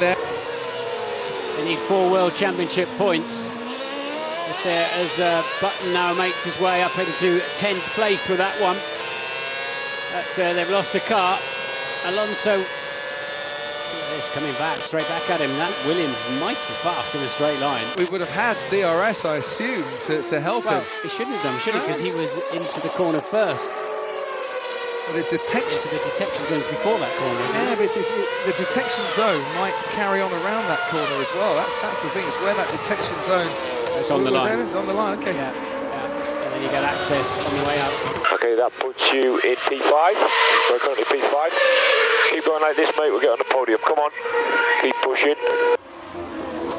there. They need 4 World Championship points. If they're, as Button now makes his way up into 10th place with that one. But they've lost a car. Alonso is coming back, straight back at him. That Williams is mighty fast in a straight line. We would have had DRS, I assume, to help him. He shouldn't have done, should he? Because he was into the corner first. Well, the detection zones before that corner, isn't it? But the detection zone might carry on around that corner as well. That's the thing. It's where that detection zone. It's on the line. On the line. Okay. Yeah. And then you get access on the way up. Okay, that puts you in P5. We're currently P5. Keep going like this, mate. We'll get on the podium. Come on. Keep pushing.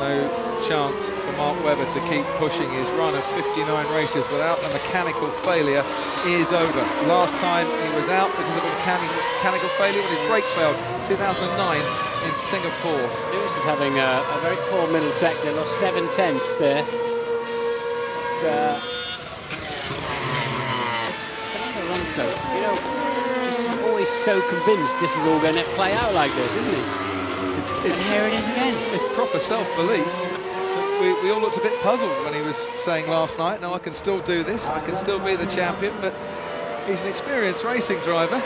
No chance for Mark Webber to keep pushing. His run of 59 races without a mechanical failure is over. Last time he was out because of a mechanical failure when his brakes failed, 2009 in Singapore. Lewis is having a very poor middle sector, lost 7 tenths there. But, Fernando Alonso, you know, he's always so convinced this is all going to play out like this, isn't he? And here it is again. It's proper self-belief. We all looked a bit puzzled when he was saying last night, no, I can still do this, I can still be the champion, but he's an experienced racing driver.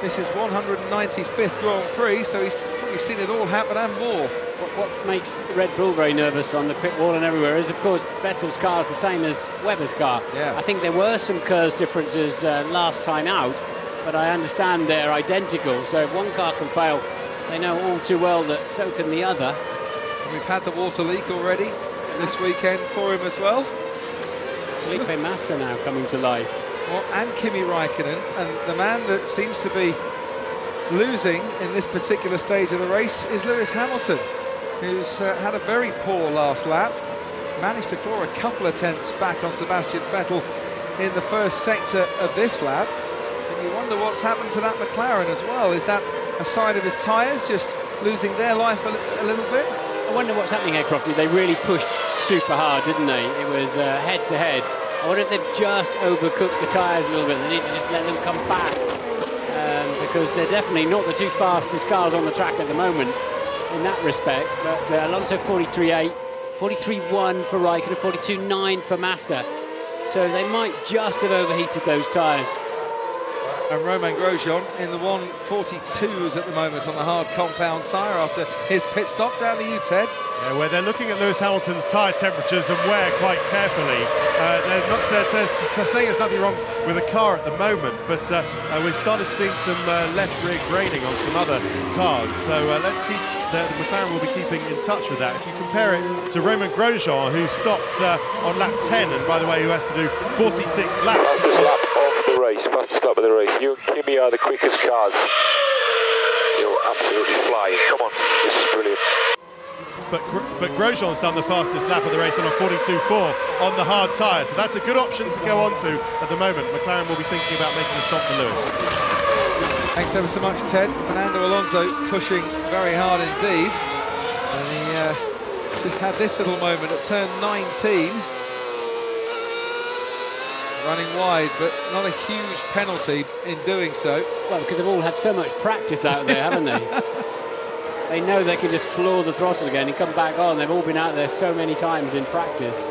This is 195th Grand Prix, so he's probably seen it all happen and more. What makes Red Bull very nervous on the pit wall and everywhere is, of course, Vettel's car is the same as Webber's car. Yeah. I think there were some KERS differences last time out, but I understand they're identical, so if one car can fail, they know all too well that so can the other. And we've had the water leak already this weekend for him as well. Felipe Massa now coming to life. Well, and Kimi Raikkonen, and the man that seems to be losing in this particular stage of the race is Lewis Hamilton, who's had a very poor last lap, managed to claw a couple of tenths back on Sebastian Vettel in the first sector of this lap. And you wonder what's happened to that McLaren as well. Is that a sign of his tyres just losing their life a little bit? I wonder what's happening here, Crofty. They really pushed super hard, didn't they? It was head-to-head. I wonder if they've just overcooked the tyres a little bit. They need to just let them come back because they're definitely not the 2 fastest cars on the track at the moment in that respect. But Alonso 43.8, 43.1 for Raikkonen, 42.9 for Massa. So they might just have overheated those tyres. And Romain Grosjean in the 142s at the moment on the hard compound tyre after his pit stop down the U-Ted. Yeah, where they're looking at Lewis Hamilton's tyre temperatures and wear quite carefully. They're saying there's nothing wrong with the car at the moment, but we've started seeing some left rear graining on some other cars. So let's keep, the McLaren will be keeping in touch with that. If you compare it to Romain Grosjean, who stopped on lap 10, and by the way, who has to do 46 laps. Fastest lap of the race. You and Kimi are the quickest cars. You're absolutely flying. Come on, this is brilliant. But Grosjean's done the fastest lap of the race on a 42.4 on the hard tyre, so that's a good option to go on to at the moment. McLaren will be thinking about making a stop for Lewis. Thanks ever so much, Ted. Fernando Alonso pushing very hard indeed. And he just had this little moment at turn 19. Running wide, but not a huge penalty in doing so. Well, because they've all had so much practice out there, haven't they? They know they can just floor the throttle again and come back on. They've all been out there so many times in practice.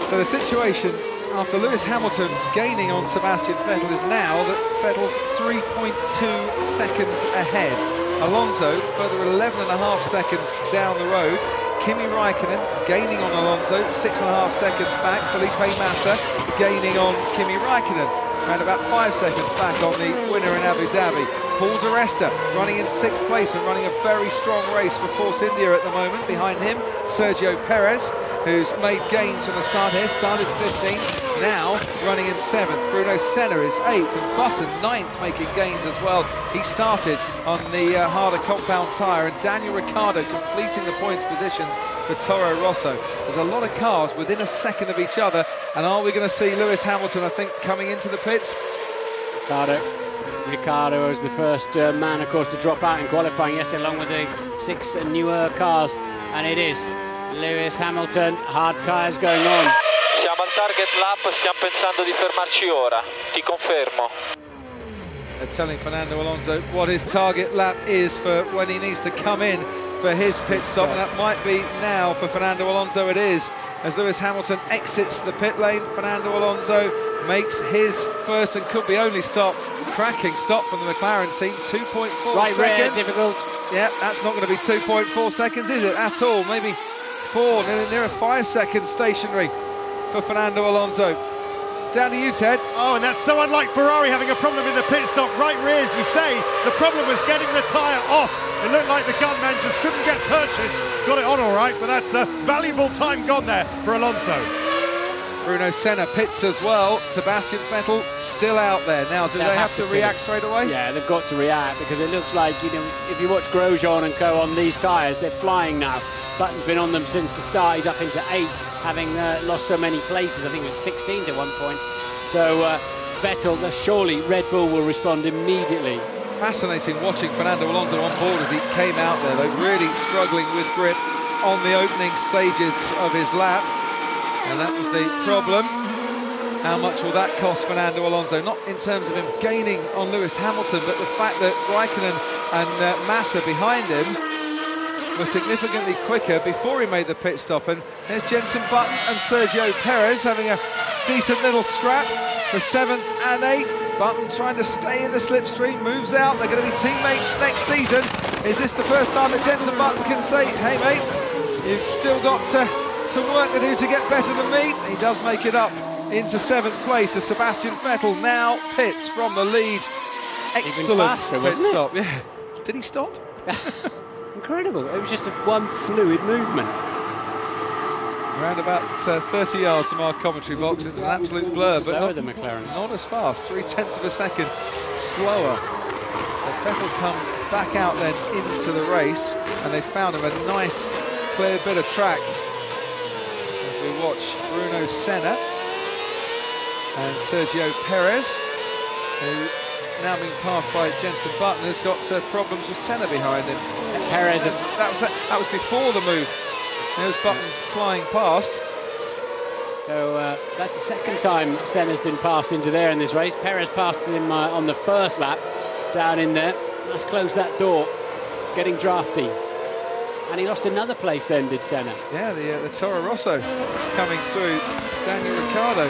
So the situation after Lewis Hamilton gaining on Sebastian Vettel is now that Vettel's 3.2 seconds ahead. Alonso further 11.5 seconds down the road. Kimi Raikkonen gaining on Alonso, 6.5 seconds back. Felipe Massa gaining on Kimi Raikkonen, around about 5 seconds back on the winner in Abu Dhabi. Paul di Resta running in 6th place and running a very strong race for Force India at the moment. Behind him, Sergio Perez, who's made gains from the start here, started 15th, now running in 7th. Bruno Senna is 8th and Button 9th, making gains as well. He started on the harder compound tyre, and Daniel Ricciardo completing the points positions for Toro Rosso. There's a lot of cars within a second of each other, and are we going to see Lewis Hamilton, I think, coming into the pits? Ricciardo was the first man, of course, to drop out in qualifying yesterday, along with the 6 newer cars, and it is Lewis Hamilton, hard tyres going on. Siamo al target lap, stiamo pensando di fermarci ora, ti confermo. They're telling Fernando Alonso what his target lap is for when he needs to come in for his pit stop, and that might be now for Fernando Alonso. It is, as Lewis Hamilton exits the pit lane. Fernando Alonso makes his first and could be only stop. Cracking stop from the McLaren team, 2.4 right seconds. rear, difficult. Yeah, that's not going to be 2.4 seconds, is it, at all? Maybe 4, near a 5 seconds stationary for Fernando Alonso. Down to you, Ted. Oh, and that's so unlike Ferrari having a problem in the pit stop. Right rear, as you say, the problem was getting the tyre off. It looked like the gunman just couldn't get purchase. Got it on all right, but that's a valuable time gone there for Alonso. Bruno Senna pits as well. Sebastian Vettel still out there. Now, do they have to react straight away? Yeah, they've got to react, because it looks like, you know, if you watch Grosjean and co on these tyres, they're flying now. Button's been on them since the start. He's up into 8th, having lost so many places. I think it was 16th at one point. So Vettel, surely Red Bull will respond immediately. Fascinating watching Fernando Alonso on board as he came out there, though, really struggling with grip on the opening stages of his lap. And that was the problem. How much will that cost Fernando Alonso? Not in terms of him gaining on Lewis Hamilton, but the fact that Raikkonen and Massa behind him were significantly quicker before he made the pit stop. And there's Jenson Button and Sergio Perez having a decent little scrap for 7th and 8th. Button trying to stay in the slipstream, moves out. They're going to be teammates next season. Is this the first time that Jenson Button can say, hey mate, you've still got some work to do to get better than me? He does make it up into 7th place as Sebastian Vettel now pits from the lead. Excellent faster, pit stop. Yeah. Did he stop? Incredible. It was just one fluid movement. Around about 30 yards from our commentary box. It was an absolute blur, but slower than McLaren. Not as fast. 0.3 of a second slower. So Vettel comes back out then into the race, and they found him a nice clear bit of track. As we watch Bruno Senna and Sergio Perez, who now being passed by Jenson Button, has got problems with Senna behind him. Perez, that was before the move. There's Button flying past. So that's the second time Senna's been passed into there in this race. Perez passed him on the first lap, down in there. Let's close that door. It's getting drafty. And he lost another place then, did Senna? Yeah, the Toro Rosso coming through. Daniel Ricciardo.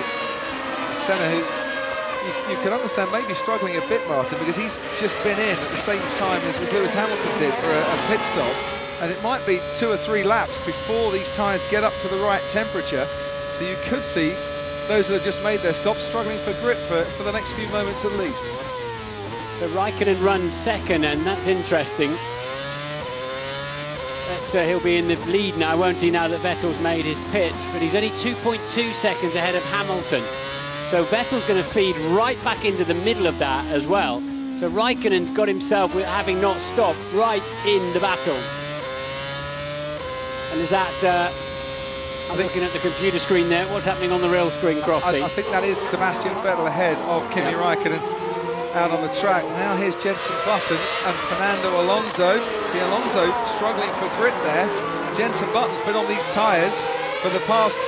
Senna, who you can understand maybe struggling a bit, Martin, because he's just been in at the same time as Lewis Hamilton did for a pit stop. And it might be 2 or 3 laps before these tyres get up to the right temperature. So you could see those that have just made their stop struggling for grip for the next few moments at least. So Raikkonen runs second, and that's interesting. He'll be in the lead now, won't he, now that Vettel's made his pits? But he's only 2.2 seconds ahead of Hamilton. So Vettel's going to feed right back into the middle of that as well. So Raikkonen's got himself, having not stopped, right in the battle. And is that, I'm looking at the computer screen there, what's happening on the real screen, Crofty? I think that is Sebastian Vettel ahead of Kimi Raikkonen out on the track. Now here's Jenson Button and Fernando Alonso. See Alonso struggling for grip there. Jenson Button's been on these tyres for the past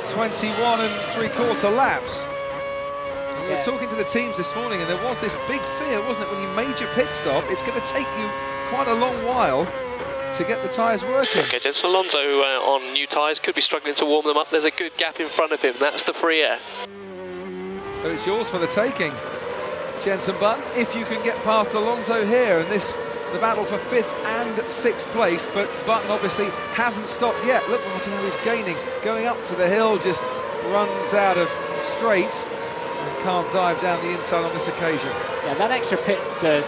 21 3/4 laps. And we were talking to the teams this morning, and there was this big fear, wasn't it, when you made your pit stop, it's going to take you quite a long while to get the tyres working. Okay, Jenson Alonso on new tyres could be struggling to warm them up. There's a good gap in front of him. That's the free air. So it's yours for the taking, Jenson Button, if you can get past Alonso here. And the battle for 5th and 6th place, but Button obviously hasn't stopped yet. Look, Martin, how he's gaining, going up to the hill, just runs out of straight and can't dive down the inside on this occasion. Yeah, that extra pit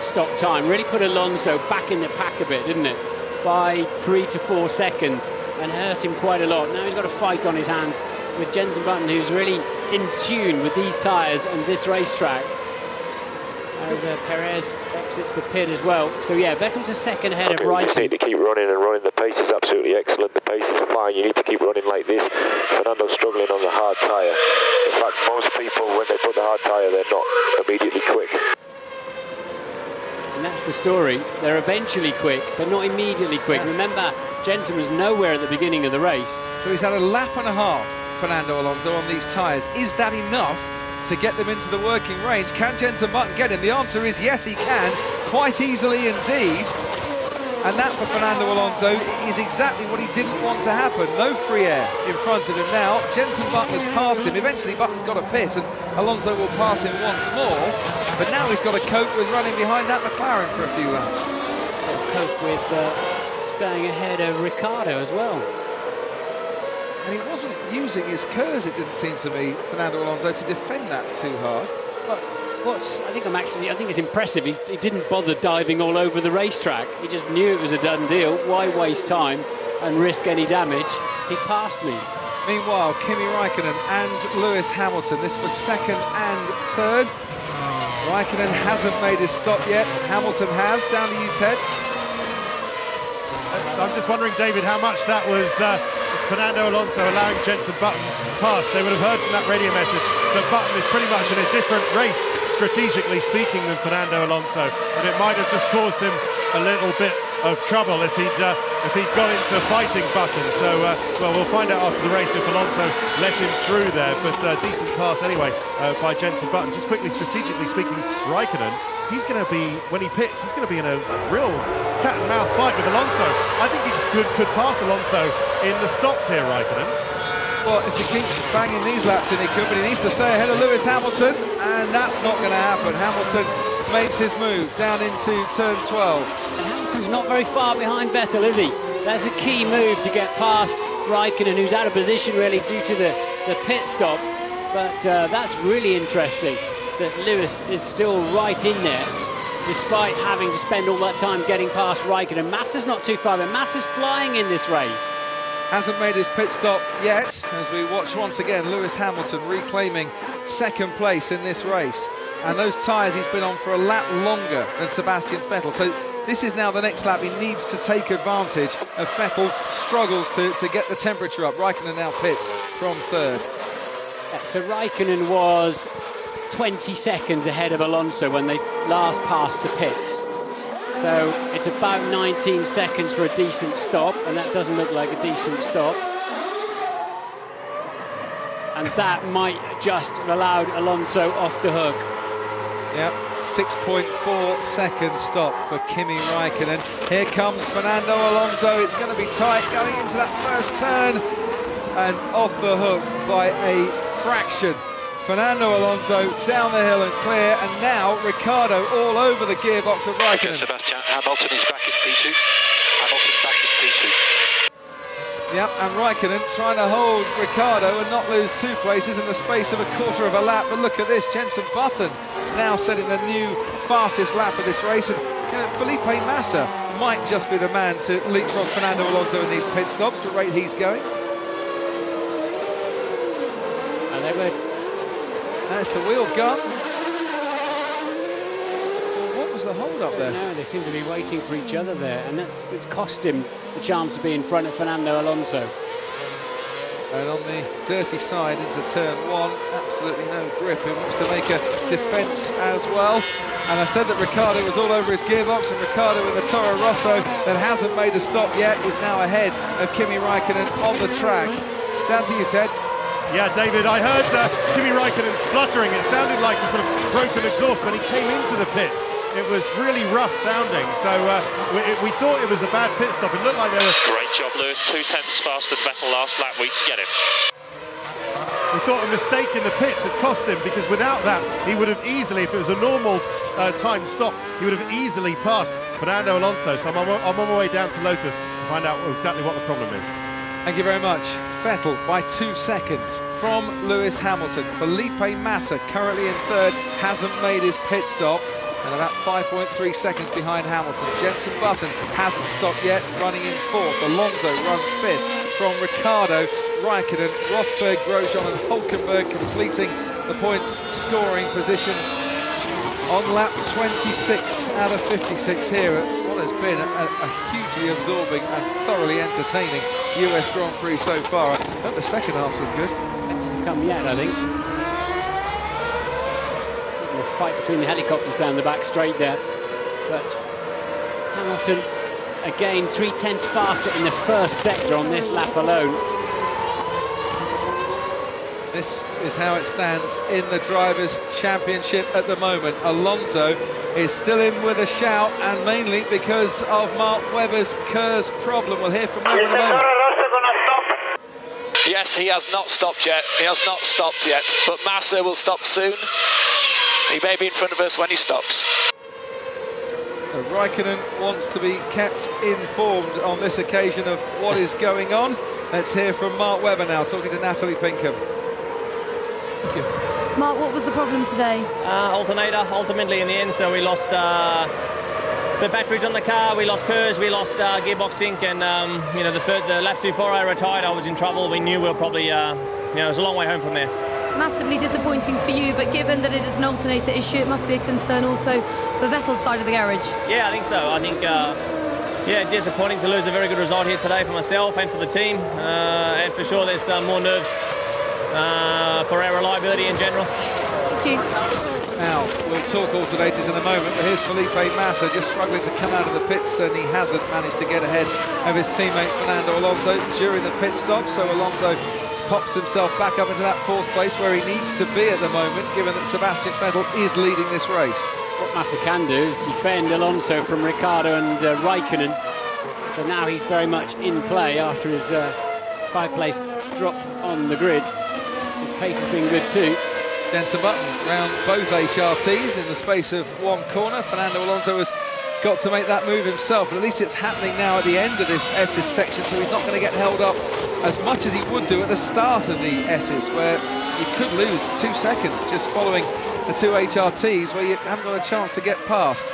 stop time really put Alonso back in the pack a bit, didn't it? By 3 to 4 seconds, and hurt him quite a lot. Now he's got a fight on his hands with Jenson Button, who's really in tune with these tyres and this racetrack, as Perez exits the pit as well. So yeah, Vettel's a second ahead of You just need Raikkonen. to keep running and running. The pace is absolutely excellent. The pace is fine. You need to keep running like this. Fernando's struggling on the hard tyre. In fact, most people, when they put the hard tyre, they're not immediately quick. And that's the story. They're eventually quick, but not immediately quick. Yeah. Remember, Jenson was nowhere at the beginning of the race. So he's had a lap and a half, Fernando Alonso, on these tyres. Is that enough to get them into the working range? Can Jenson Button get him? The answer is yes, he can, quite easily indeed. And that for Fernando Alonso is exactly what he didn't want to happen. No free air in front of him now. Jenson Button's passed him. Eventually Button's got a pit and Alonso will pass him once more. But now he's got to cope with running behind that McLaren for a few laps. He'll cope with staying ahead of Ricciardo as well. And he wasn't using his curves, it didn't seem to me, Fernando Alonso, to defend that too hard. I think it's impressive. He didn't bother diving all over the racetrack. He just knew it was a done deal. Why waste time and risk any damage? He passed me. Meanwhile, Kimi Räikkönen and Lewis Hamilton, this for second and third. Räikkönen hasn't made his stop yet. Hamilton has. Down to you, Ted. I'm just wondering, David, how much that was Fernando Alonso allowing Jenson Button pass. They would have heard from that radio message that Button is pretty much in a different race, strategically speaking, than Fernando Alonso, and it might have just caused him a little bit of trouble if he'd gone into fighting Button. So, well, we'll find out after the race if Alonso let him through there, but decent pass anyway by Jenson Button. Just quickly, strategically speaking, Räikkönen, he's going to be, when he pits, he's going to be in a real cat and mouse fight with Alonso. I think he could pass Alonso in the stops here, Räikkönen. Well, if he keeps banging these laps in, he could, but he needs to stay ahead of Lewis Hamilton, and that's not going to happen. Hamilton makes his move down into turn 12. And Hamilton's not very far behind Vettel, is he? That's a key move to get past Räikkönen, who's out of position really due to the pit stop. But that's really interesting that Lewis is still right in there, despite having to spend all that time getting past Räikkönen. Massa's not too far, but Massa's flying in this race. Hasn't made his pit stop yet, as we watch once again Lewis Hamilton reclaiming second place in this race. And those tyres he's been on for a lap longer than Sebastian Vettel. So this is now the next lap. He needs to take advantage of Vettel's struggles to get the temperature up. Räikkönen now pits from third. So Räikkönen was 20 seconds ahead of Alonso when they last passed the pits. So it's about 19 seconds for a decent stop, and that doesn't look like a decent stop. And that might just have allowed Alonso off the hook. Yep, 6.4 second stop for Kimi Räikkönen. Here comes Fernando Alonso. It's going to be tight going into that first turn, and off the hook by a fraction. Fernando Alonso down the hill and clear, and now Ricciardo all over the gearbox of Räikkönen. Sebastian Hamilton is back in P2. Hamilton back in P2. Yep, and Räikkönen trying to hold Ricciardo and not lose 2 places in the space of a quarter of a lap. But look at this, Jenson Button now setting the new fastest lap of this race. And Felipe Massa might just be the man to leapfrog Fernando Alonso in these pit stops, the rate he's going. And they were... That's the wheel gun. What was the hold up there? No, they seem to be waiting for each other there, and it's cost him the chance to be in front of Fernando Alonso. And on the dirty side into turn 1, absolutely no grip. He wants to make a defence as well. And I said that Ricciardo was all over his gearbox, and Ricciardo in the Toro Rosso that hasn't made a stop yet is now ahead of Kimi Räikkönen on the track. Down to you, Ted. Yeah, David, I heard Kimi Räikkönen spluttering. It sounded like a sort of broken exhaust when he came into the pits. It was really rough sounding, so we thought it was a bad pit stop. It looked like they were... Great job, Lewis. 2 tenths faster than Vettel last lap. We can get him. We thought a mistake in the pits had cost him, because without that, he would have easily, if it was a normal time stop, he would have easily passed Fernando Alonso. So I'm on my way down to Lotus to find out exactly what the problem is. Thank you very much. Vettel by 2 seconds from Lewis Hamilton. Felipe Massa currently in third, hasn't made his pit stop, and about 5.3 seconds behind Hamilton. Jenson Button hasn't stopped yet, running in fourth. Alonso runs fifth from Ricciardo, Räikkönen, Rosberg, Grosjean and Hulkenberg completing the points scoring positions on lap 26 out of 56 here at what has been a hugely absorbing and thoroughly entertaining US Grand Prix so far. I hope the second half's as good. Better to come yet, I think. A fight between the helicopters down the back straight there. But Hamilton, again, 3 tenths faster in the first sector on this lap alone. This is how it stands in the Drivers' Championship at the moment. Alonso is still in with a shout, and mainly because of Mark Webber's Kerr's problem. We'll hear from him in a moment. Yes, he has not stopped yet. He has not stopped yet. But Massa will stop soon. He may be in front of us when he stops. Raikkonen wants to be kept informed on this occasion of what is going on. Let's hear from Mark Webber now, talking to Natalie Pinkham. Thank you. Mark, what was the problem today? Alternator, ultimately in the end, so we lost the batteries on the car, we lost Kerr's, we lost gearbox sync, and you know, the laps before I retired, I was in trouble. We knew we were probably, you know, it was a long way home from there. Massively disappointing for you, but given that it is an alternator issue, it must be a concern also for Vettel's side of the garage. Yeah, I think so. I think, yeah, disappointing to lose a very good result here today for myself and for the team, and for sure there's more nerves for our reliability in general. Thank you. Now, we'll talk alternators in a moment, but here's Felipe Massa just struggling to come out of the pits, and he hasn't managed to get ahead of his teammate Fernando Alonso during the pit stop, so Alonso pops himself back up into that fourth place where he needs to be at the moment, given that Sebastian Vettel is leading this race. What Massa can do is defend Alonso from Ricciardo and Raikkonen, so now he's very much in play after his 5-place drop on the grid. His pace has been good too. Jensen Button round both HRTs in the space of one corner. Fernando Alonso has got to make that move himself, but at least it's happening now at the end of this S's section, so he's not going to get held up as much as he would do at the start of the S's, where you could lose 2 seconds just following the 2 HRTs where you haven't got a chance to get past.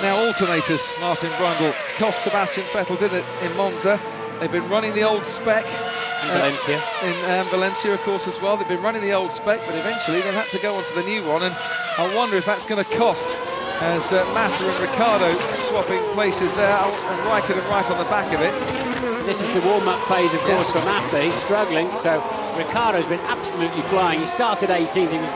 Now, alternators, Martin Brundle, cost Sebastian Vettel, did it in Monza. They've been running the old spec. Valencia. In Valencia, of course, as well. They've been running the old spec, but eventually they've had to go on to the new one, and I wonder if that's going to cost, as Massa and Ricciardo swapping places there, and Raikkonen right on the back of it. This is the warm-up phase, of course, for Massa. He's struggling, so Ricciardo's been absolutely flying. He started 18th, he was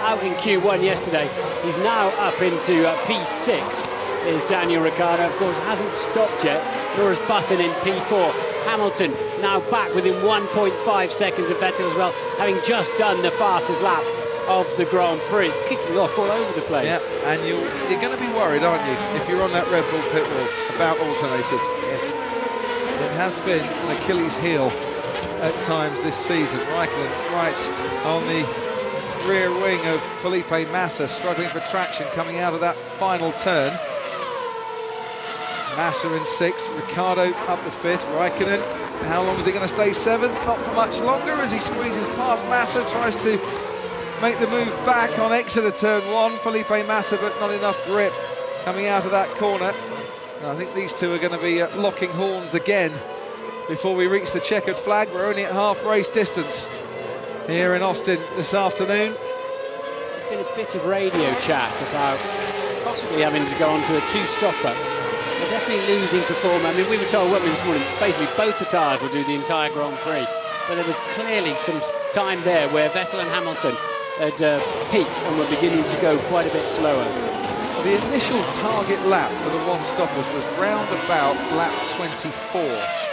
out in Q1 yesterday. He's now up into P6, is Daniel Ricciardo. Of course, hasn't stopped yet, nor has Button in P4. Hamilton now back within 1.5 seconds of Vettel as well, having just done the fastest lap of the Grand Prix. It's kicking off all over the place. Yeah, and you're going to be worried, aren't you, if you're on that Red Bull pit wall about alternators. Yes. It has been an Achilles heel at times this season. Raikkonen right on the rear wing of Felipe Massa, struggling for traction coming out of that final turn. Massa in 6th, Ricciardo up to 5th, Raikkonen, how long is he going to stay 7th? Not for much longer as he squeezes past Massa, tries to make the move back on exit of turn 1, Felipe Massa, but not enough grip coming out of that corner. And I think these two are going to be locking horns again before we reach the checkered flag. We're only at half race distance here in Austin this afternoon. There's been a bit of radio chat about possibly having to go on to a 2-stopper. They're definitely losing performance. I mean, we were told this morning, basically both the tyres will do the entire Grand Prix, but there was clearly some time there where Vettel and Hamilton had peaked and were beginning to go quite a bit slower. The initial target lap for the one-stoppers was round about lap 24.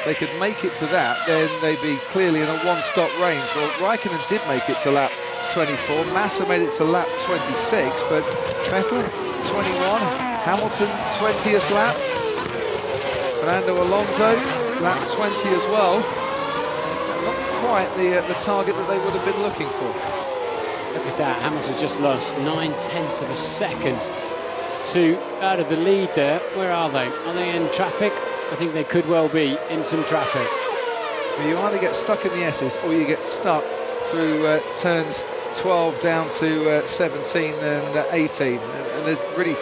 They could make it to that, then they'd be clearly in a one-stop range. Well, Raikkonen did make it to lap 24, Massa made it to lap 26, but Vettel 21, Hamilton 20th lap, Fernando Alonso lap 20 as well. Not quite the target that they would have been looking for. Look at that, Hamilton just lost 9/10 of a second out of the lead there. Where are they? Are they in traffic? I think they could well be in some traffic. Well, you either get stuck in the S's or you get stuck through turns 12 down to 17 and 18. And there's really,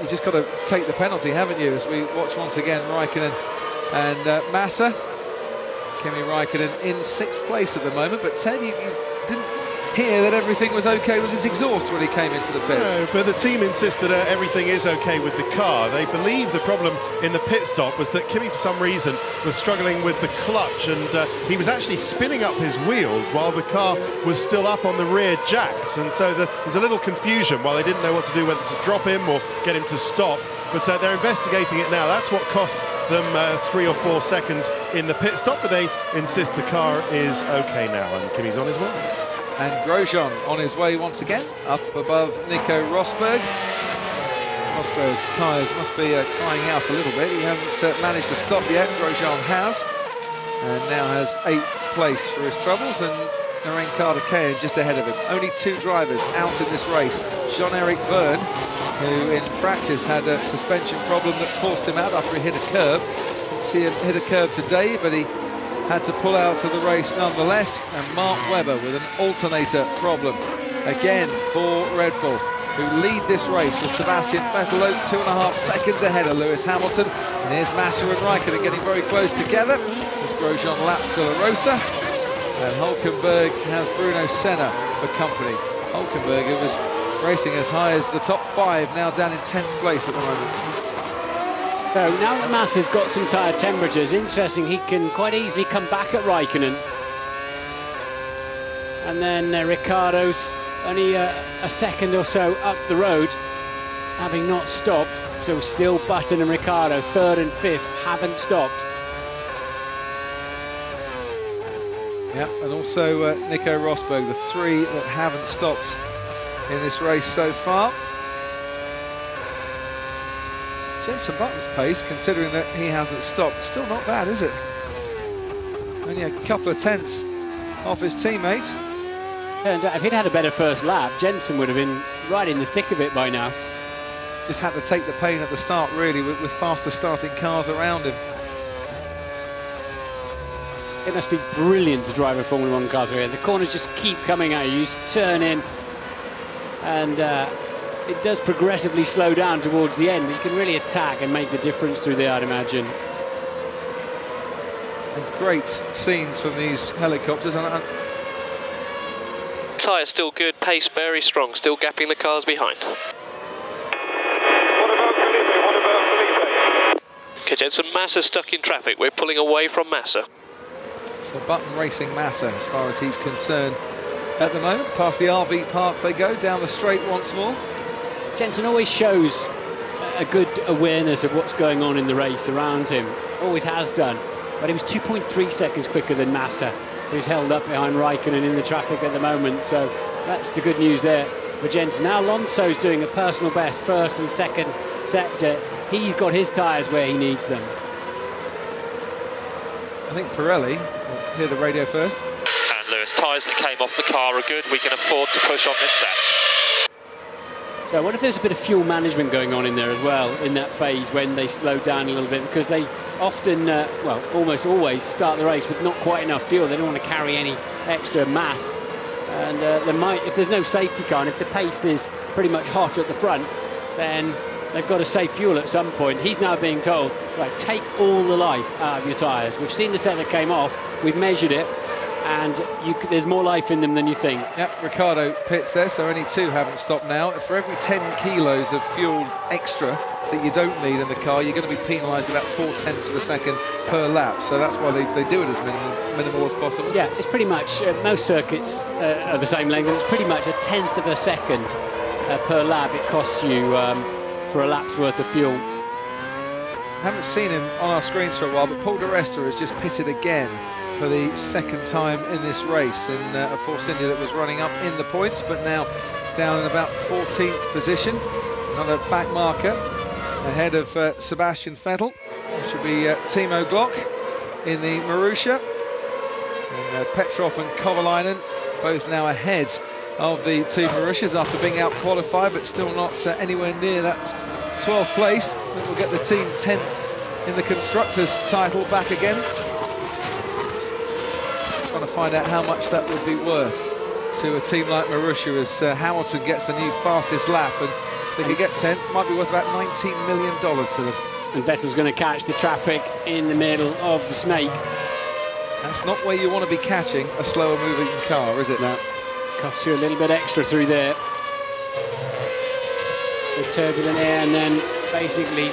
you just got to take the penalty, haven't you, as we watch once again Raikkonen and Massa. Kimi Raikkonen in 6th place at the moment, but Ted, you didn't hear that everything was okay with his exhaust when he came into the pits. No, but the team insists that everything is okay with the car. They believe the problem in the pit stop was that Kimi, for some reason, was struggling with the clutch, and he was actually spinning up his wheels while the car was still up on the rear jacks, and so there was a little confusion while they didn't know what to do, whether to drop him or get him to stop. But they're investigating it now. That's what cost them 3 or 4 seconds in the pit stop, but they insist the car is okay now, and Kimi's on his way. And Grosjean on his way once again, up above Nico Rosberg. Rosberg's tyres must be crying out a little bit. He hasn't managed to stop yet. Grosjean has, and now has 8th place for his troubles, and Narain Kardakayan just ahead of him. Only 2 drivers out in this race. Jean-Eric Vergne, who in practice had a suspension problem that forced him out after he hit a curb. Didn't see him hit a curb today, but he had to pull out of the race nonetheless. And Mark Webber with an alternator problem again for Red Bull, who lead this race with Sebastian Vettel 2.5 seconds ahead of Lewis Hamilton. And here's Massa and Raikkonen getting very close together as Grosjean laps De La Rosa, and Hulkenberg has Bruno Senna for company. Hulkenberg, who was racing as high as the top 5, now down in 10th place at the moment. So now that Massa's got some tyre temperatures, interesting, he can quite easily come back at Raikkonen. And then Ricciardo's only a second or so up the road, having not stopped. So still Button and Ricciardo, 3rd and 5th, haven't stopped. Yeah, and also Nico Rosberg, the 3 that haven't stopped in this race so far. Jenson Button's pace, considering that he hasn't stopped, still not bad, is it? Only a couple of tenths off his teammate. Turned out if he'd had a better first lap, Jenson would have been right in the thick of it by now. Just had to take the pain at the start, really, with faster starting cars around him. It must be brilliant to drive a Formula 1 car through here. The corners just keep coming at you. You just turn in, and it does progressively slow down towards the end, but you can really attack and make the difference through there, I'd imagine. And great scenes from these helicopters. And Tyre still good, pace very strong, still gapping the cars behind. What about Felipe? Okay, Jenson, Massa stuck in traffic. We're pulling away from Massa. So Button racing Massa as far as he's concerned at the moment. Past the RV park they go, down the straight once more. Jenson always shows a good awareness of what's going on in the race around him. Always has done. But he was 2.3 seconds quicker than Massa, who's held up behind Raikkonen in the traffic at the moment. So that's the good news there for Jenson. Now Alonso's doing a personal best, 1st and 2nd sector. He's got his tyres where he needs them. I think Pirelli will hear the radio first. And Lewis, tyres that came off the car are good. We can afford to push on this set. So what if there's a bit of fuel management going on in there as well in that phase when they slow down a little bit, because they often, well, almost always start the race with not quite enough fuel. They don't want to carry any extra mass, and there might, if there's no safety car and if the pace is pretty much hot at the front, then they've got to save fuel at some point. He's now being told, right, take all the life out of your tyres. We've seen the set that came off, we've measured it, and there's more life in them than you think. Yep, Ricciardo pits there, so only 2 haven't stopped now. For every 10 kilos of fuel extra that you don't need in the car, you're going to be penalised about 0.4 of a second per lap. So that's why they do it as minimal as possible. Yeah, it's pretty much, most circuits are the same length, and it's pretty much 1/10 of a second per lap it costs you for a lap's worth of fuel. Haven't seen him on our screens for a while, but Paul di Resta has just pitted again for the 2nd time in this race in a Force India that was running up in the points, but now down in about 14th position. Another back marker ahead of Sebastian Vettel, which will be Timo Glock in the Marussia. And Petrov and Kovalainen both now ahead of the 2 Marussias after being out qualified, but still not anywhere near that 12th place. That will get the team 10th in the Constructors' title back again. Trying to find out how much that would be worth to a team like Marussia as Hamilton gets the new fastest lap, and if they could get 10th, might be worth about $19 million to them. And Vettel's going to catch the traffic in the middle of the snake. That's not where you want to be catching a slower moving car, is it? No. Costs you a little bit extra through there. The turbulent air, and then basically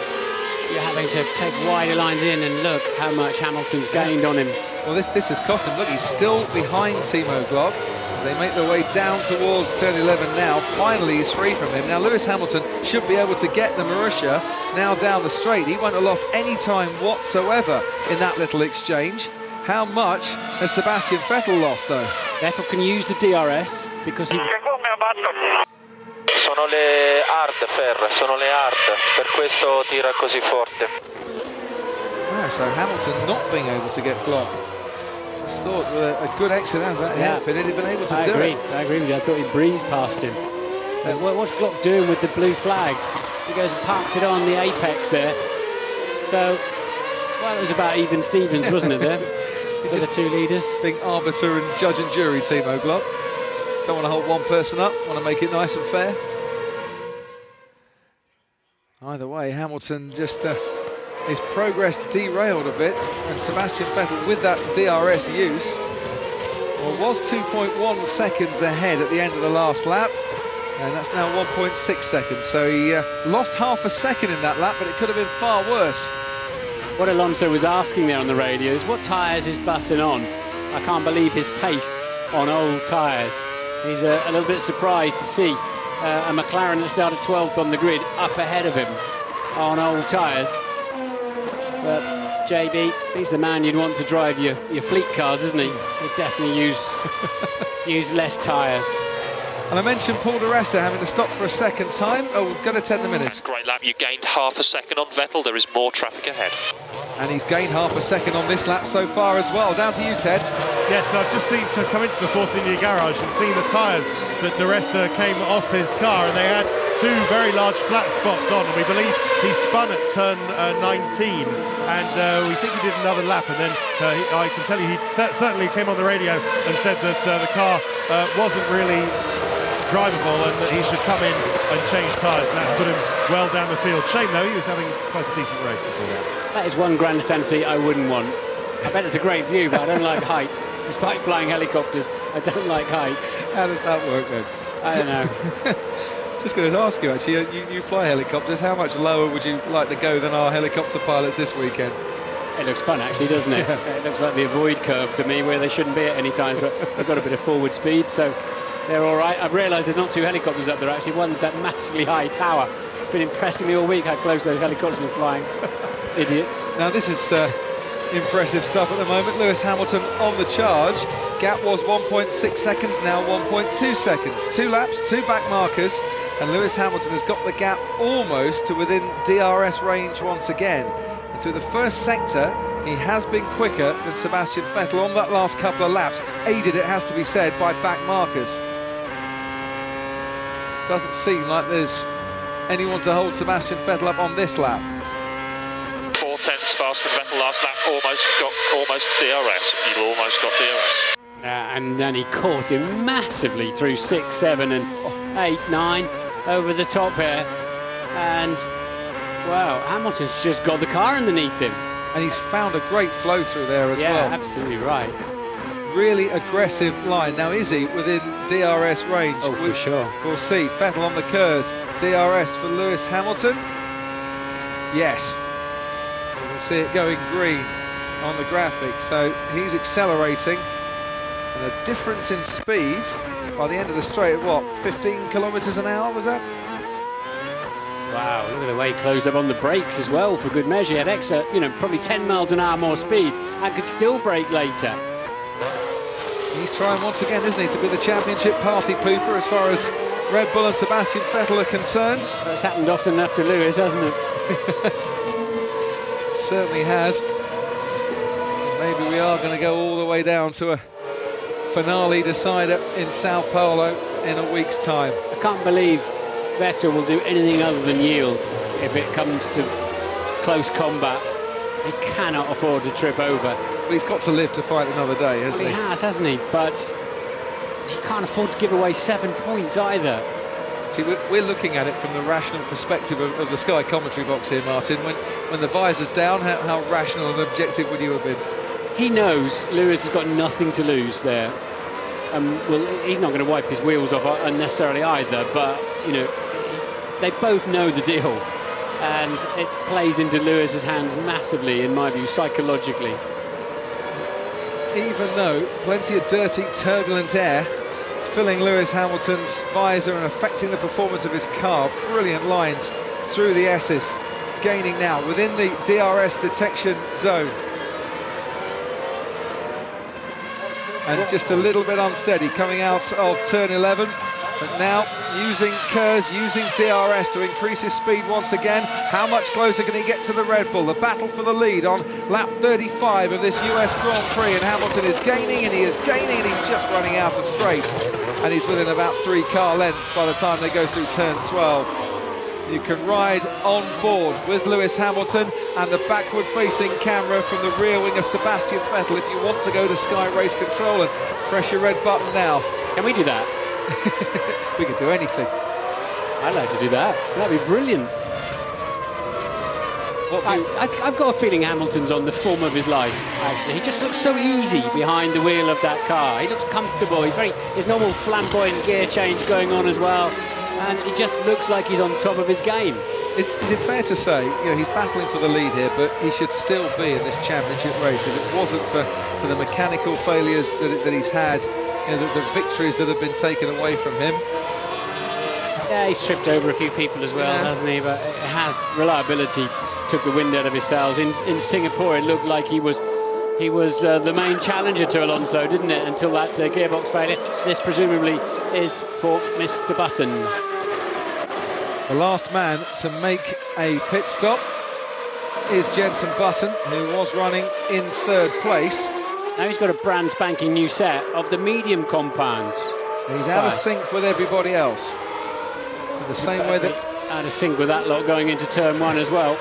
you're having to take wider lines in and look how much Hamilton's gained on him. Well, this has cost him. Look, he's still behind Timo Glock as they make their way down towards turn 11 now. Finally, he's free from him. Now, Lewis Hamilton should be able to get the Marussia now down the straight. He won't have lost any time whatsoever in that little exchange. How much has Sebastian Vettel lost, though? Vettel can use the DRS because he... Sono le hard, Fer, sono le hard, per questo tira così forte. So Hamilton not being able to get Glock. Just thought a good exit out of that hairpin, he'd been able to do it. I agree with you. I thought he breezed past him. What's Glock doing with the blue flags? He goes and parks it on the apex there. So, well, it was about even Stevens, wasn't it, there? For the two leaders. Being arbiter and judge and jury, Timo Glock. Don't want to hold one person up, want to make it nice and fair. Either way, Hamilton just... his progress derailed a bit, and Sebastian Vettel with that DRS use was 2.1 seconds ahead at the end of the last lap, and that's now 1.6 seconds. So he lost half a second in that lap, but it could have been far worse. What Alonso was asking there on the radio is what tyres is Button on? I can't believe his pace on old tyres. He's a little bit surprised to see a McLaren that started 12th on the grid up ahead of him on old tyres. But JB, he's the man you'd want to drive your fleet cars, isn't he? He'd definitely use less tyres. And I mentioned Paul di Resta having to stop for a second time. Oh, we've got to 10 the minutes. Great lap, you gained half a second on Vettel, there is more traffic ahead. And he's gained half a second on this lap so far as well. Down to you, Ted. Yes, I've just come into the Force India garage and seen the tyres that di Resta came off his car, and they had two very large flat spots on, and we believe he spun at turn 19, and we think he did another lap, and then I can tell you he certainly came on the radio and said that the car wasn't really drivable and that he should come in and change tyres, and that's put him well down the field. Shame though, he was having quite a decent race before that. That is one grandstand seat I wouldn't want. I bet it's a great view, but I don't like heights. Despite flying helicopters, I don't like heights. How does that work then? I don't know. Just going to ask you actually, you fly helicopters, how much lower would you like to go than our helicopter pilots this weekend? It looks fun actually, doesn't it? Yeah. It looks like the avoid curve to me, where they shouldn't be at any times, but they've got a bit of forward speed, so they're all right. I've realised there's not two helicopters up there actually. One's that massively high tower. It's been impressing me all week how close those helicopters have been flying. Idiot. Now this is impressive stuff at the moment. Lewis Hamilton on the charge. Gap was 1.6 seconds, now 1.2 seconds. 2 laps, 2 back markers, and Lewis Hamilton has got the gap almost to within DRS range once again. And through the first sector, he has been quicker than Sebastian Vettel on that last couple of laps, aided, it has to be said, by back markers. Doesn't seem like there's anyone to hold Sebastian Vettel up on this lap. 4/10 faster than Vettel last lap, almost DRS. You almost got DRS. And then he caught him massively through 6, 7 and 8, 9 over the top here. And, wow, Hamilton's just got the car underneath him. And he's found a great flow through there as well. Yeah, absolutely right. Really aggressive line. Now, is he within DRS range? Oh, for sure. We'll see. Vettel on the curves. DRS for Lewis Hamilton. Yes. You can see it going green on the graphic. So he's accelerating. And a difference in speed by the end of the straight, what, 15 kilometres an hour, was that? Wow, look at the way he closed up on the brakes as well, for good measure. He had extra, probably 10 miles an hour more speed and could still brake later. He's trying once again, isn't he, to be the championship party pooper as far as Red Bull and Sebastian Vettel are concerned. That's happened often enough to Lewis, hasn't it? Certainly has. Maybe we are going to go all the way down to a finale decider in Sao Paulo in a week's time. I can't believe Vettel will do anything other than yield if it comes to close combat. He cannot afford to trip over. But he's got to live to fight another day, hasn't he? He has, hasn't he? But he can't afford to give away 7 points either. See, we're looking at it from the rational perspective of the Sky commentary box here, Martin. When the visor's down, how rational and objective would you have been? He knows Lewis has got nothing to lose there. Well, he's not going to wipe his wheels off unnecessarily either, but, they both know the deal. and it plays into Lewis's hands massively, in my view, psychologically. Even though plenty of dirty, turbulent air filling Lewis Hamilton's visor and affecting the performance of his car. Brilliant lines through the S's, gaining now within the DRS detection zone. And just a little bit unsteady coming out of turn 11, but now using KERS, using DRS to increase his speed once again. How much closer can he get to the Red Bull? The battle for the lead on lap 35 of this US Grand Prix, and Hamilton is gaining, and he is gaining, and he's just running out of straight, and he's within about 3 car lengths by the time they go through turn 12. You can ride on board with Lewis Hamilton and the backward-facing camera from the rear wing of Sebastian Vettel if you want to go to Sky Race Control and press your red button now. Can we do that? We could do anything. I'd like to do that. That'd be brilliant. I've got a feeling Hamilton's on the form of his life, actually. He just looks so easy behind the wheel of that car. He looks comfortable. His normal flamboyant gear change going on as well. And he just looks like he's on top of his game. Is it fair to say, he's battling for the lead here, but he should still be in this championship race if it wasn't for the mechanical failures that he's had, the victories that have been taken away from him. Yeah, he's tripped over a few people as well, hasn't he? But it has, reliability took the wind out of his sails. In Singapore, it looked like he was the main challenger to Alonso, didn't it? Until that gearbox failure. This presumably is for Mr. Button. The last man to make a pit stop is Jenson Button, who was running in 3rd place. Now he's got a brand spanking new set of the medium compounds. So he's out of sync with everybody else. In the same way that... Out of sync with that lot going into turn 1 as well.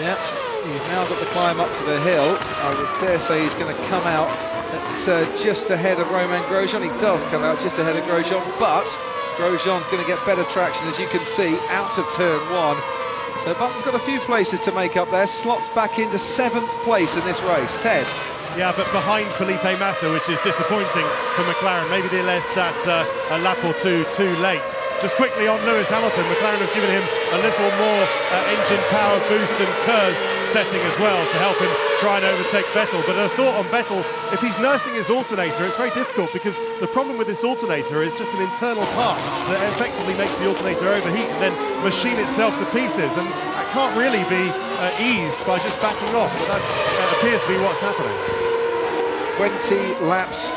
Yeah, he's now got the climb up to the hill. I would dare say he's going to come out at just ahead of Romain Grosjean. He does come out just ahead of Grosjean, but Grosjean's going to get better traction, as you can see, out of turn 1. So Button's got a few places to make up there. Slots back into 7th place in this race. Ted. Yeah, but behind Felipe Massa, which is disappointing for McLaren. Maybe they left that a lap or two too late. Just quickly on Lewis Hamilton, McLaren have given him a little more engine power boost and KERS setting as well to help him try and overtake Vettel. But a thought on Vettel, if he's nursing his alternator, it's very difficult because the problem with this alternator is just an internal part that effectively makes the alternator overheat and then machine itself to pieces. And that can't really be eased by just backing off, but that appears to be what's happening. 20 laps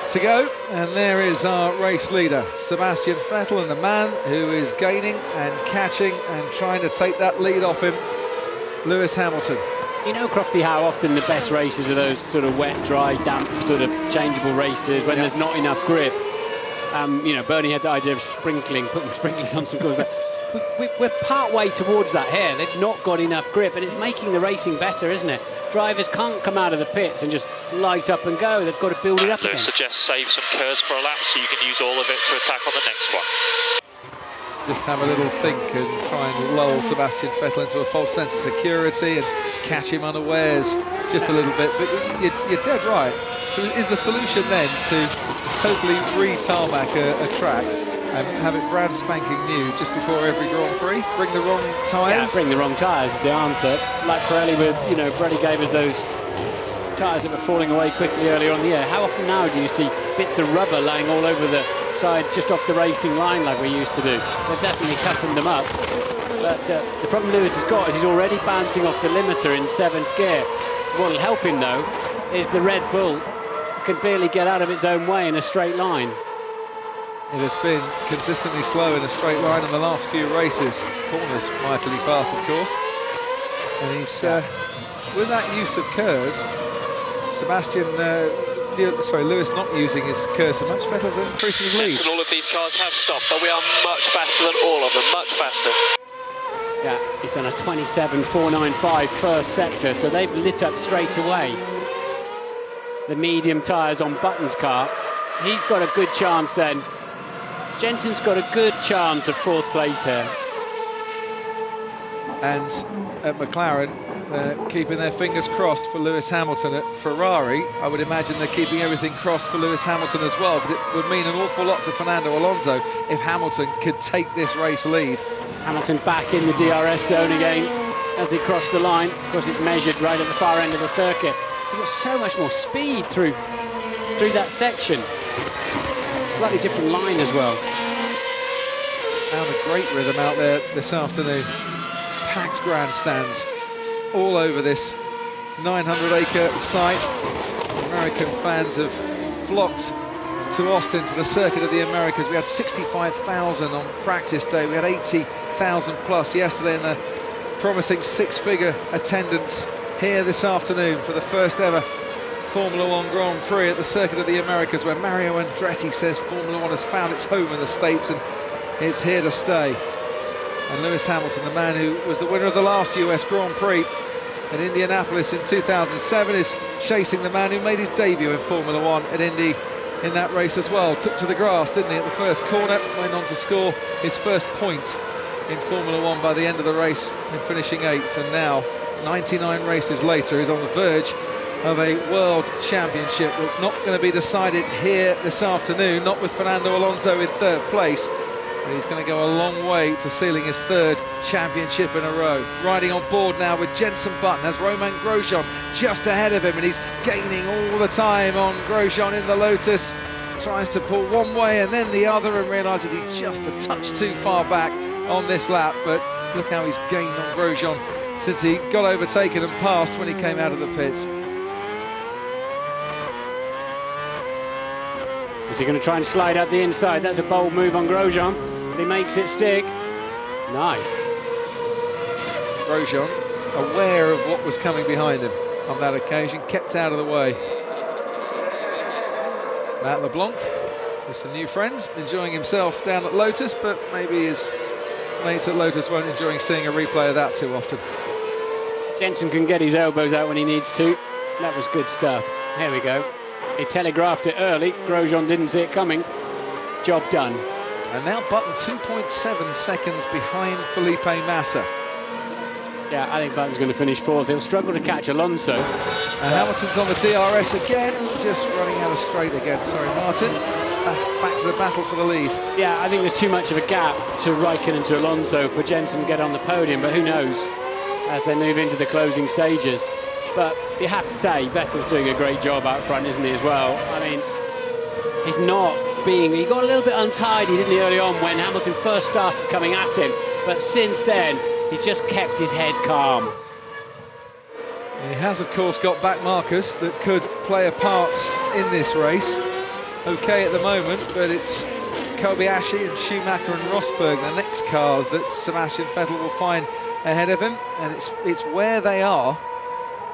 to go, and there is our race leader, Sebastian Vettel, and the man who is gaining and catching and trying to take that lead off him, Lewis Hamilton. You know, Crofty, how often the best races are those sort of wet, dry, damp, sort of changeable races when there's not enough grip. Bernie had the idea of putting sprinklers on some cars, but we're part way towards that here. They've not got enough grip, and it's making the racing better, isn't it? Drivers can't come out of the pits and just light up and go. They've got to build it up again. Suggests save some KERS for a lap so you can use all of it to attack on the next one. Just have a little think and try and lull Sebastian Vettel into a false sense of security and catch him unawares just a little bit. But you're dead right. So is the solution then to totally re-tarmac a track and have it brand spanking new just before every Grand Prix? Bring the wrong tyres? Yeah, bring the wrong tyres is the answer. Like Pirelli with, Pirelli gave us those tyres that were falling away quickly earlier on in the year. How often now do you see bits of rubber laying all over the side just off the racing line like we used to do? They've definitely toughened them up. But the problem Lewis has got is he's already bouncing off the limiter in 7th gear. What will help him, though, is the Red Bull can barely get out of its own way in a straight line. It has been consistently slow in a straight line in the last few races. Corners mightily fast, of course. And he's, with that use of KERS, Lewis not using his KERS so much, Vettel's increasing his lead. And all of these cars have stopped, but we are much faster than all of them, much faster. Yeah, he's done a 27.495 first sector, so they've lit up straight away. The medium tyres on Button's car. He's got a good chance then. Jensen's got a good chance of 4th place here. And at McLaren, keeping their fingers crossed for Lewis Hamilton. At Ferrari, I would imagine they're keeping everything crossed for Lewis Hamilton as well, because it would mean an awful lot to Fernando Alonso if Hamilton could take this race lead. Hamilton back in the DRS zone again as they cross the line. Of course, it's measured right at the far end of the circuit. He's got so much more speed through that section. Slightly different line as well. Found a great rhythm out there this afternoon. Packed grandstands all over this 900-acre site. American fans have flocked to Austin, to the Circuit of the Americas. We had 65,000 on practice day. We had 80,000 plus yesterday in the promising six-figure attendance here this afternoon for the first ever Formula One Grand Prix at the Circuit of the Americas, where Mario Andretti says Formula One has found its home in the States and it's here to stay. And Lewis Hamilton, the man who was the winner of the last US Grand Prix at Indianapolis in 2007, is chasing the man who made his debut in Formula One at Indy in that race as well. Took to the grass, didn't he, at the first corner, went on to score his first point in Formula One by the end of the race in finishing 8th, and now 99 races later is on the verge of a world championship that's not going to be decided here this afternoon, not with Fernando Alonso in 3rd place, but he's going to go a long way to sealing his 3rd championship in a row. Riding on board now with Jenson Button as Romain Grosjean just ahead of him, and he's gaining all the time on Grosjean in the Lotus. Tries to pull one way and then the other, and realises he's just a touch too far back on this lap, but look how he's gained on Grosjean since he got overtaken and passed when he came out of the pits. Is he going to try and slide up the inside? That's a bold move on Grosjean, but he makes it stick. Nice. Grosjean, aware of what was coming behind him on that occasion, kept out of the way. Matt LeBlanc with some new friends, enjoying himself down at Lotus, but maybe his mates at Lotus won't enjoy seeing a replay of that too often. Jenson can get his elbows out when he needs to. That was good stuff. Here we go. He telegraphed it early. Grosjean didn't see it coming. Job done. And now Button 2.7 seconds behind Felipe Massa. Yeah, I think Button's going to finish 4th. He'll struggle to catch Alonso. And Hamilton's on the DRS again, just running out of straight again. Sorry, Martin. Back to the battle for the lead. Yeah, I think there's too much of a gap to Raikkonen and to Alonso for Jenson to get on the podium, but who knows as they move into the closing stages. But you have to say, Vettel's doing a great job out front, isn't he, as well? I mean, he's not being... He got a little bit untidy, didn't he, early on when Hamilton first started coming at him. But since then, he's just kept his head calm. He has, of course, got back markers that could play a part in this race. Okay at the moment, but it's Kobayashi and Schumacher and Rosberg, the next cars that Sebastian Vettel will find ahead of him. And it's where they are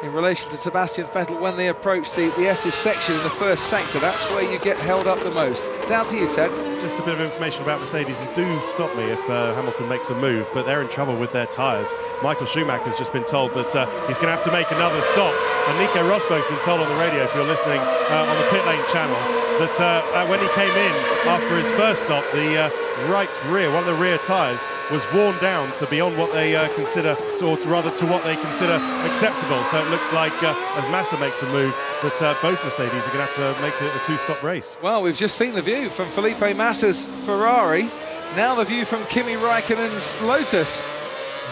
in relation to Sebastian Vettel when they approach the S's section in the first sector. That's where you get held up the most. Down to you, Ted. Just a bit of information about Mercedes, and do stop me if Hamilton makes a move, but they're in trouble with their tyres. Michael Schumacher's just been told that he's going to have to make another stop, and Nico Rosberg's been told on the radio, if you're listening on the pit lane channel, that when he came in after his first stop, the right rear, one of the rear tyres, was worn down to beyond what they consider, or rather to what they consider acceptable. So it looks like, as Massa makes a move, that both Mercedes are going to have to make it a two-stop race. Well, we've just seen the view from Felipe Massa's Ferrari. Now the view from Kimi Raikkonen's Lotus.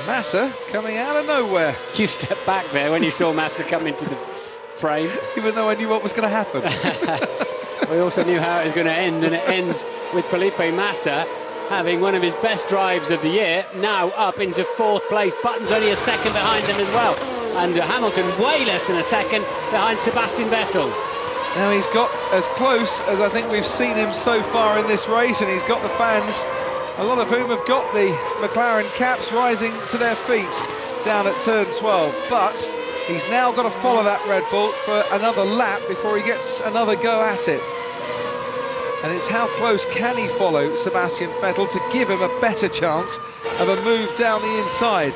Massa coming out of nowhere. You stepped back there when you saw Massa come into the frame. Even though I knew what was going to happen. We also knew how it was going to end, and it ends with Felipe Massa having one of his best drives of the year, now up into 4th place. Button's only a second behind him as well, and Hamilton way less than a second behind Sebastian Vettel. Now he's got as close as I think we've seen him so far in this race, and he's got the fans, a lot of whom have got the McLaren caps, rising to their feet down at turn 12, but he's now got to follow that Red Bull for another lap before he gets another go at it. And it's how close can he follow Sebastian Vettel to give him a better chance of a move down the inside.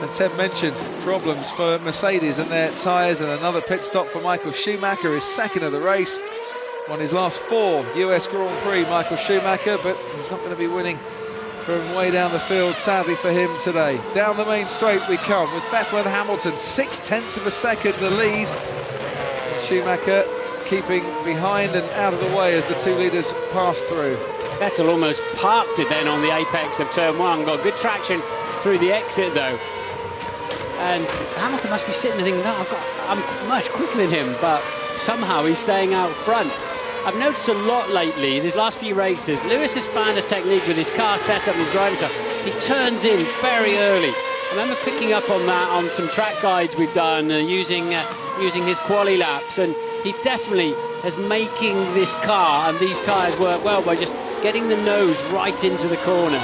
And Ted mentioned problems for Mercedes and their tyres, and another pit stop for Michael Schumacher, his second of the race. Won his last 4 US Grand Prix, Michael Schumacher, but he's not going to be winning from way down the field, sadly for him today. Down the main straight we come with Vettel and Hamilton, 0.6 of a second the lead. Schumacher keeping behind and out of the way as the two leaders pass through. Vettel almost parked it then on the apex of turn 1. Got good traction through the exit though. And Hamilton must be sitting there thinking, no, I'm much quicker than him, but somehow he's staying out front. I've noticed a lot lately, these last few races, Lewis has found a technique with his car setup and his driving style. He turns in very early. I remember picking up on that on some track guides we've done, using his quali laps, and he definitely is making this car and these tyres work well by just getting the nose right into the corner.